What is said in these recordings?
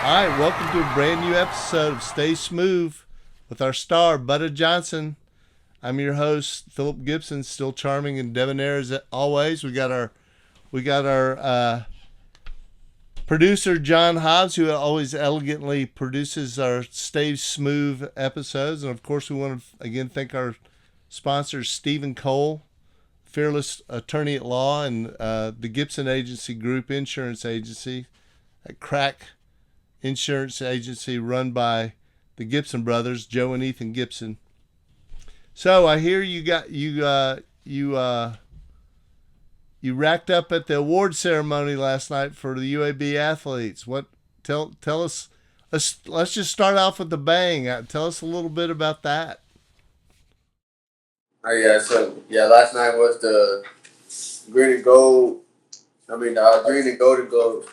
All right, welcome to a brand new episode of Stay Smoov with our star, Butta Johnson. I'm your host, Philip Gibson, still charming and debonair as always. We got our producer, John Hobbs, who always elegantly produces our Stay Smoov episodes. And of course, we want to again thank our sponsors, Stephen Cole, fearless attorney at law, and the Gibson Agency Group Insurance Agency, a crack insurance agency run by the Gibson brothers, Joe and Ethan Gibson. So I hear you racked up at the award ceremony last night for the UAB athletes. What tell us? Let's just start off with the bang. Tell us a little bit about that. Last night was the green and gold. Green and golden gold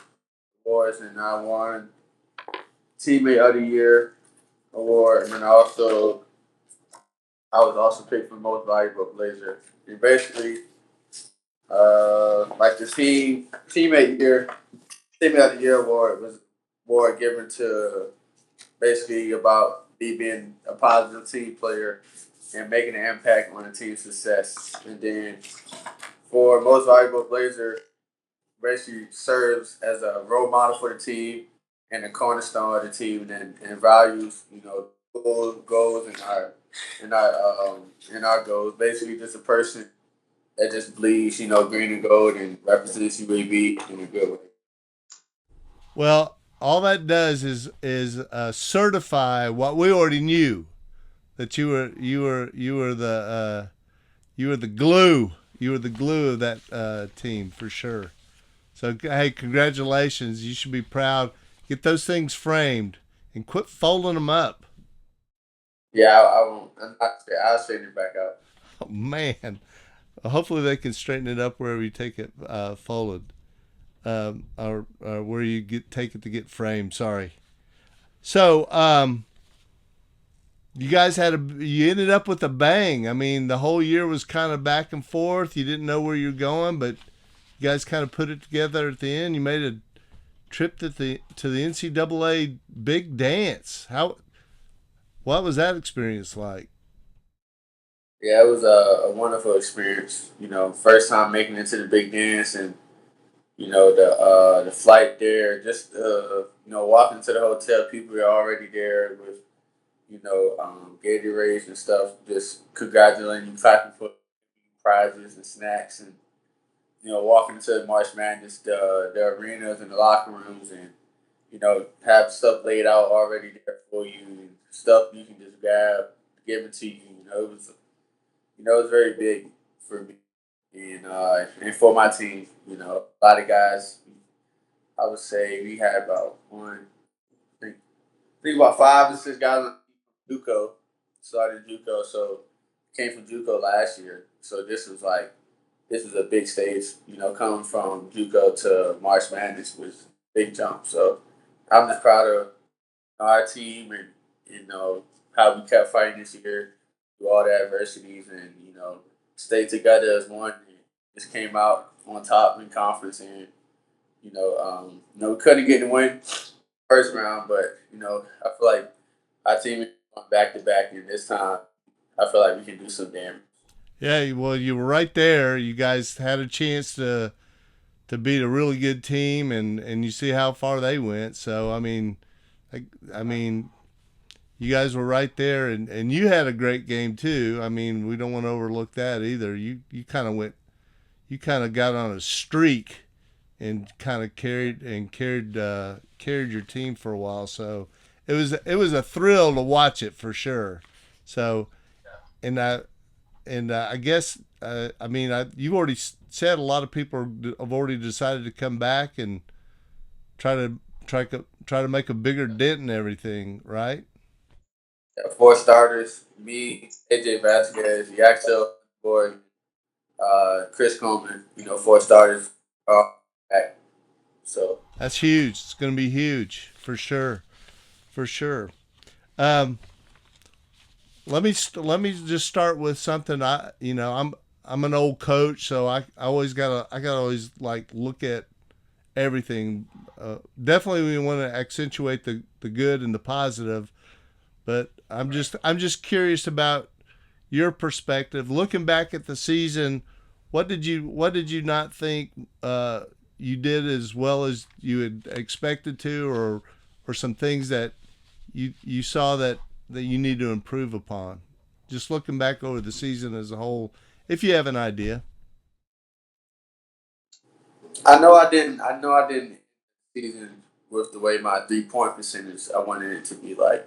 awards, and I won teammate of the year award, and then I was also picked for most valuable Blazer. And basically, like the teammate of the year award was award given to basically about me being a positive team player and making an impact on the team's success. And then for most valuable Blazer, basically serves as a role model for the team and a cornerstone of the team and values, goals and our goals. Basically just a person that just bleeds, green and gold and represents UAB in a good way. Well, all that does is certify what we already knew, that you were the glue. You were the glue of that team for sure. So hey, congratulations! You should be proud. Get those things framed and quit folding them up. Yeah, I won't. I'll straighten it back out. Oh man! Well, hopefully they can straighten it up wherever you take it folded, or where you take it to get framed. Sorry. So you guys you ended up with a bang. I mean, the whole year was kind of back and forth. You didn't know where you're going, but you guys kind of put it together at the end. You made a trip to the NCAA big dance. What was that experience like? Yeah, it was a wonderful experience. First time making it to the big dance, and the flight there. Just walking to the hotel, people were already there with Gatorades and stuff, just congratulating you, clapping for prizes and snacks, and walking into March Madness, the arenas and the locker rooms, and have stuff laid out already there for you, and stuff you can just grab, give it to you. It was very big for me, and for my team. A lot of guys. I would say we had about I think about 5 to 6 guys on JUCO, started JUCO, so came from JUCO last year. So this was a big stage, coming from JUCO to March Madness was a big jump. So I'm just proud of our team and how we kept fighting this year through all the adversities and stayed together as one. And just came out on top in conference and we couldn't get the win first round, but I feel like our team is going back to back, and this time I feel like we can do some damage. Yeah, well, you were right there. You guys had a chance to beat a really good team, and you see how far they went. So I mean, you guys were right there, and you had a great game too. I mean, we don't want to overlook that either. You kind of got on a streak and kind of carried your team for a while. So it was a thrill to watch it for sure. So and I guess you already said a lot of people have already decided to come back and try to try to make a bigger dent in everything, right? Four starters: me, AJ Vasquez, Yaxel, boy, Chris Coleman. Four starters back. So That's huge. It's going to be huge for sure, for sure. Um, let me just start with something. I'm an old coach, so I gotta always like look at everything. Definitely, we want to accentuate the good and the positive. But I'm just curious about your perspective, looking back at the season. What did you not think you did as well as you had expected to, or some things that you saw that you need to improve upon? Just looking back over the season as a whole, if you have an idea. I know I didn't season with the way my 3 point percentage. I wanted it to be like,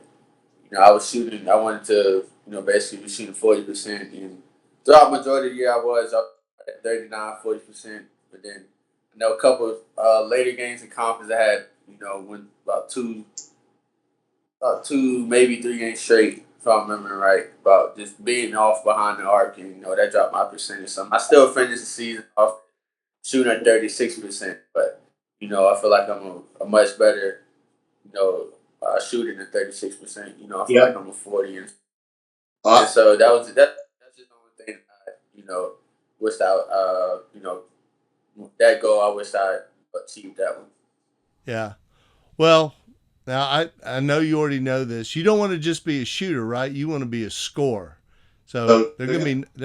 I was shooting. I wanted to, basically be shooting 40%. And throughout the majority of the year, I was up at 39, 40%. But then, a couple of later games in conference, I had, went about two, maybe 3 games straight, if I'm remembering right, about just being off behind the arc, and that dropped my percentage. So I still finished the season off shooting at 36%, but I feel like I'm a much better, shooting than 36%. I feel like I'm a 40, and so that's just the only thing that wished that goal. I wish I achieved that one. Yeah. Well, now I know you already know this. You don't want to just be a shooter, right? You want to be a scorer. So So there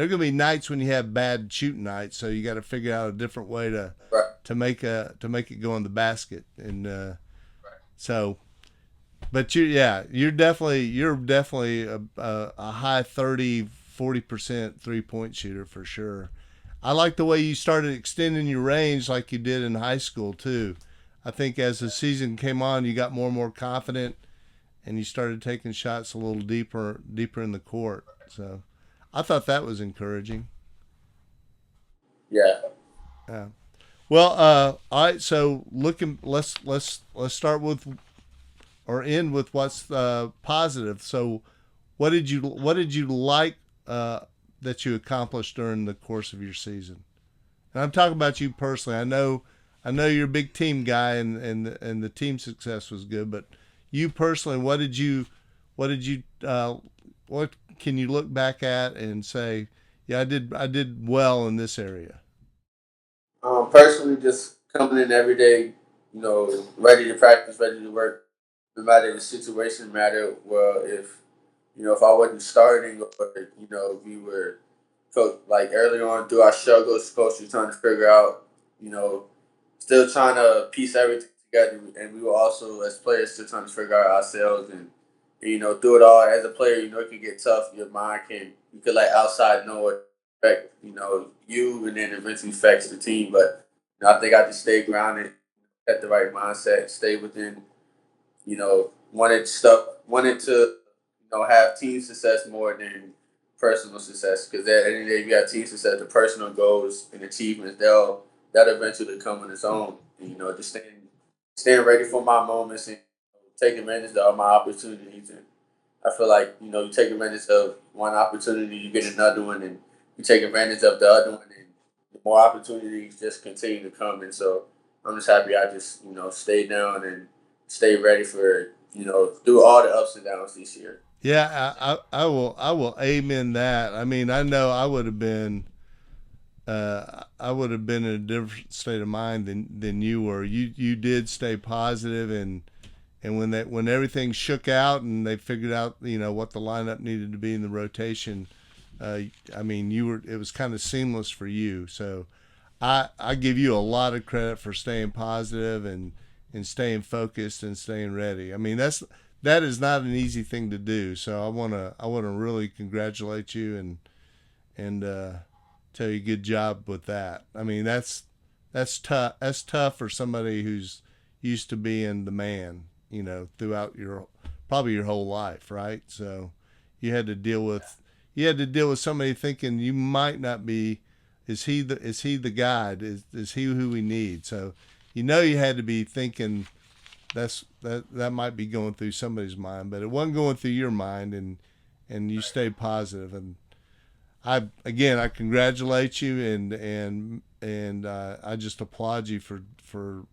gonna be nights when you have bad shooting nights. So you got to figure out a different way right, to make it go in the basket. And so, but you're definitely a high 30-40% 3 point shooter for sure. I like the way you started extending your range like you did in high school too. I think as the season came on, you got more and more confident, and you started taking shots a little deeper in the court. So I thought that was encouraging. yeah. Yeah. Well, all right. So looking, let's start with or end with what's positive. So what did you like that you accomplished during the course of your season? And I'm talking about you personally. I know you're a big team guy, and the team success was good. But you personally, what did you what can you look back at and say, yeah, I did well in this area. Personally, just coming in every day, ready to practice, ready to work, no matter the situation, no matter well if I wasn't starting, or we were like early on through our struggles, coach was trying to figure out, you know, still trying to piece everything together, and we were also as players still trying to figure out ourselves, and through it all as a player, it can get tough. Your mind can you could like outside know it affect you, and then eventually affects the team. But I think I just stayed grounded, had the right mindset, stay within wanted to have team success more than personal success, because at the end of the day, if you have team success, the personal goals and achievements, they'll eventually come on its own. And, just staying ready for my moments, and taking advantage of all my opportunities. And I feel like you take advantage of one opportunity, you get another one, and you take advantage of the other one, and the more opportunities just continue to come. And so I'm just happy I just stayed down and stayed ready for through all the ups and downs this year. Yeah, I will amen that. I mean, I know I would have been in a different state of mind than you were. You did stay positive, and when everything shook out and they figured out what the lineup needed to be in the rotation, I mean it was kind of seamless for you. So I give you a lot of credit for staying positive and staying focused and staying ready. I mean that is not an easy thing to do. So I wanna really congratulate you and tell you good job with that. I mean that's tough. That's tough for somebody who's used to being the man, throughout your probably your whole life, right? So you had to deal with you had to deal with somebody thinking you might not be. Is he the guy? Is he who we need? So you had to be thinking that might be going through somebody's mind, but it wasn't going through your mind, and you stayed positive. And I congratulate you, and I just applaud you for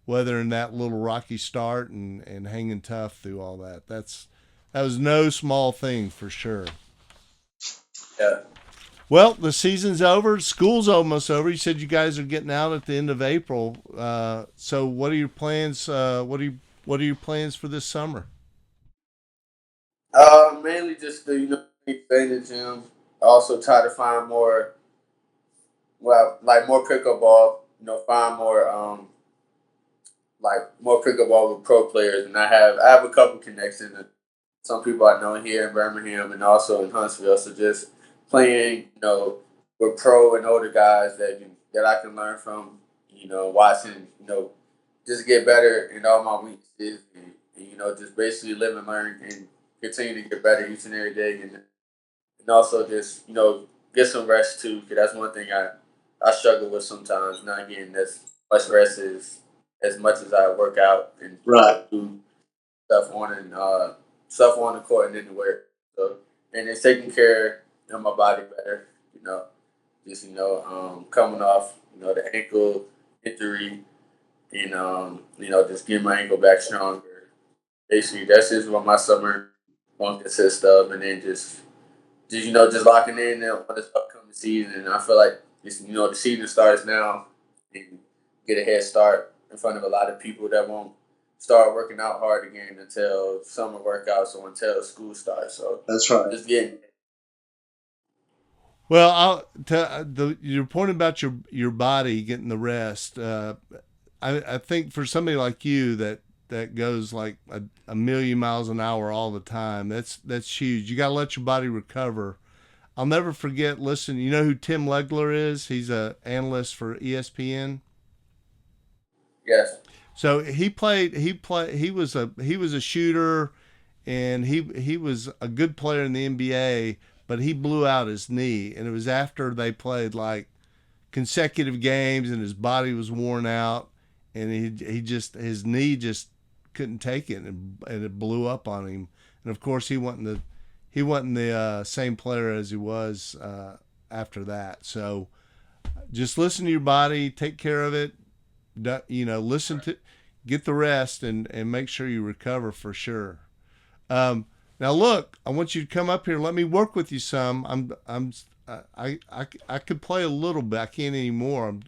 weathering that little rocky start and hanging tough through all that. That was no small thing for sure. Yeah, Well, the season's over. School's almost over. You said you guys are getting out at the end of April. So, what are your plans? What are your plans for this summer? Mainly just to stay in the gym. Also try to find more, well, like more pickleball. Find more more pickleball with pro players, and I have a couple connections. And some people I know here in Birmingham and also in Huntsville. So just playing, with pro and older guys that I can learn from. Watching, just get better in all my weaknesses, and just basically live and learn and continue to get better each and every day, and also just get some rest too. Because that's one thing I struggle with sometimes, not getting as much rest as much as I work out and Right. do stuff stuff on the court and anywhere. So, and it's taking care of my body better. Just coming off the ankle injury, and just getting my ankle back stronger. Basically, that's just what my summer going to consist of, and then just just locking in on this upcoming season. And I feel like the season starts now, and get a head start in front of a lot of people that won't start working out hard again until summer workouts or until school starts. So That's right. just getting Well, your point about your body getting the rest. I think for somebody like you that goes like a million miles an hour all the time, that's huge. You got to let your body recover. I'll never forget. Listen, you know who Tim Legler is? He's a analyst for ESPN. yes, So he was a shooter, and he was a good player in the NBA, but he blew out his knee, and it was after they played like consecutive games, and his body was worn out, and he just his knee just couldn't take it, and it blew up on him. And of course, he wasn't the same player as he was after that. So just listen to your body, take care of it. Listen to, get the rest, and make sure you recover for sure. Now look, I want you to come up here. Let me work with you some. I could play a little bit. I can't anymore.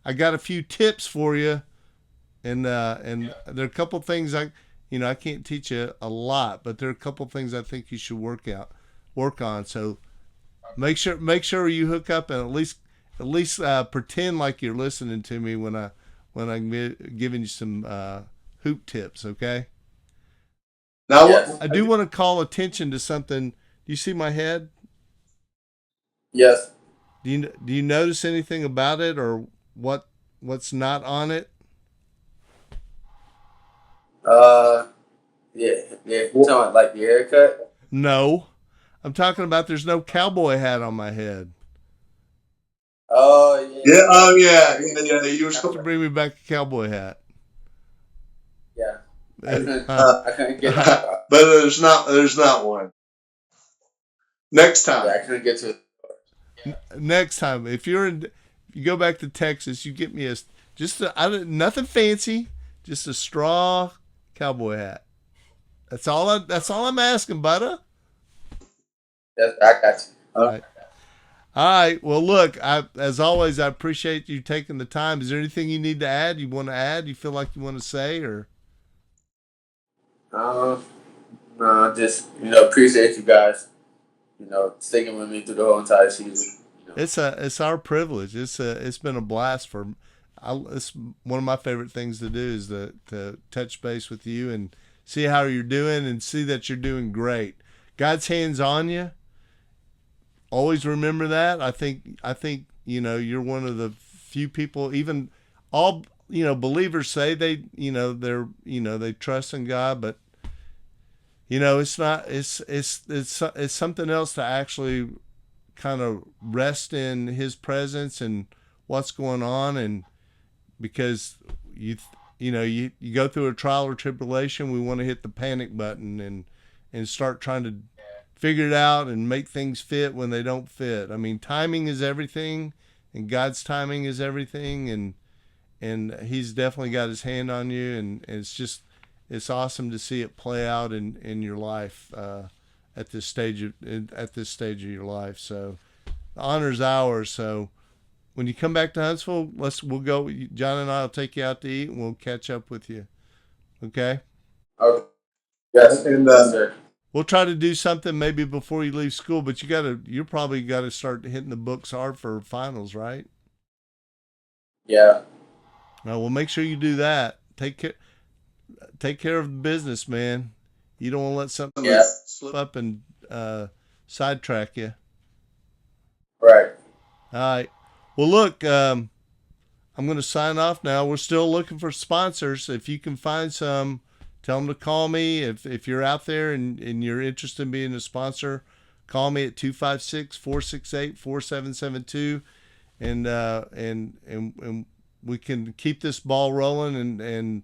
I got a few tips for you, and there are a couple things I can't teach you a lot, but there are a couple things I think you should work on. So make sure you hook up, and at least pretend like you're listening to me when I'm giving you some hoop tips. Okay. Now, yes, I do want to call attention to something. Do you see my head? yes. Do you notice anything about it, or what's not on it? Uh, yeah, yeah. You talking about like the haircut? No, I'm talking about there's no cowboy hat on my head. Oh Yeah. yeah, Oh, yeah. yeah. Yeah. Yeah. You were You have to supposed. bring me back a cowboy hat. Yeah. I couldn't. Huh. Uh, I couldn't get. but there's not one. Next Yeah, time. I couldn't get to. Next time, if you go back to Texas, you get me nothing fancy, just a straw cowboy hat. That's all I'm asking, Butta. I got you. All right. All right. Well, look, as always, I appreciate you taking the time. Is there anything you need to add? You want to add? You feel like you want to say, or Um, no, just appreciate you guys. Sticking with me through the whole entire season. it's our privilege. It's been a blast it's one of my favorite things to do is to touch base with you and see how you're doing and see that you're doing great. God's hands on you. Always remember that. I think you're one of the few people, even all believers say they trust in God, but it's not it's something else to actually kind of rest in His presence and what's going on. And because you go through a trial or tribulation, we want to hit the panic button and start trying to figure it out and make things fit when they don't fit. I mean, timing is everything, and God's timing is everything, and He's definitely got His hand on you, and it's awesome to see it play out in your life at this stage of your life. So The honor's ours. So when you come back to Huntsville, we'll go. John and I will take you out to eat, and we'll catch up with you. Okay. Okay. Yes. And Yes, sir. We'll try to do something maybe before you leave school, but you probably got to start hitting the books hard for finals, right? Yeah. Well, make sure you do that. Take care of the business, man. You don't want to let something Yeah. slip up and sidetrack you. Right. All right. Well, look, I'm going to sign off now. We're still looking for sponsors. If you can find some, tell them to call me. If you're out there and you're interested in being a sponsor, call me at 256-468-4772, and we can keep this ball rolling and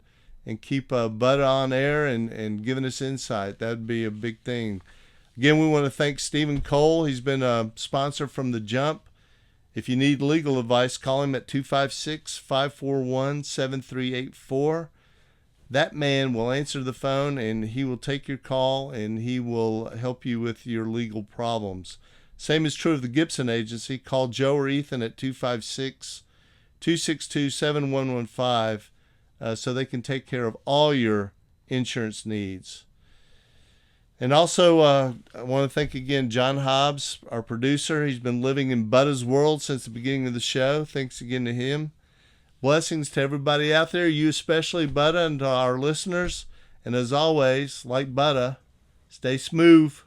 keep Butta on air and giving us insight. That'd be a big thing. Again, we want to thank Stephen Cole. He's been a sponsor from the jump. If you need legal advice, call him at 256-541-7384. That man will answer the phone, and he will take your call, and he will help you with your legal problems. Same is true of the Gibson Agency. Call Joe or Ethan at 256-262-7115 so they can take care of all your insurance needs. And also, I want to thank again John Hobbs, our producer. He's been living in Butta's world since the beginning of the show. Thanks again to him. Blessings to everybody out there, you especially, Butta, and to our listeners. And as always, like Butta, stay smooth.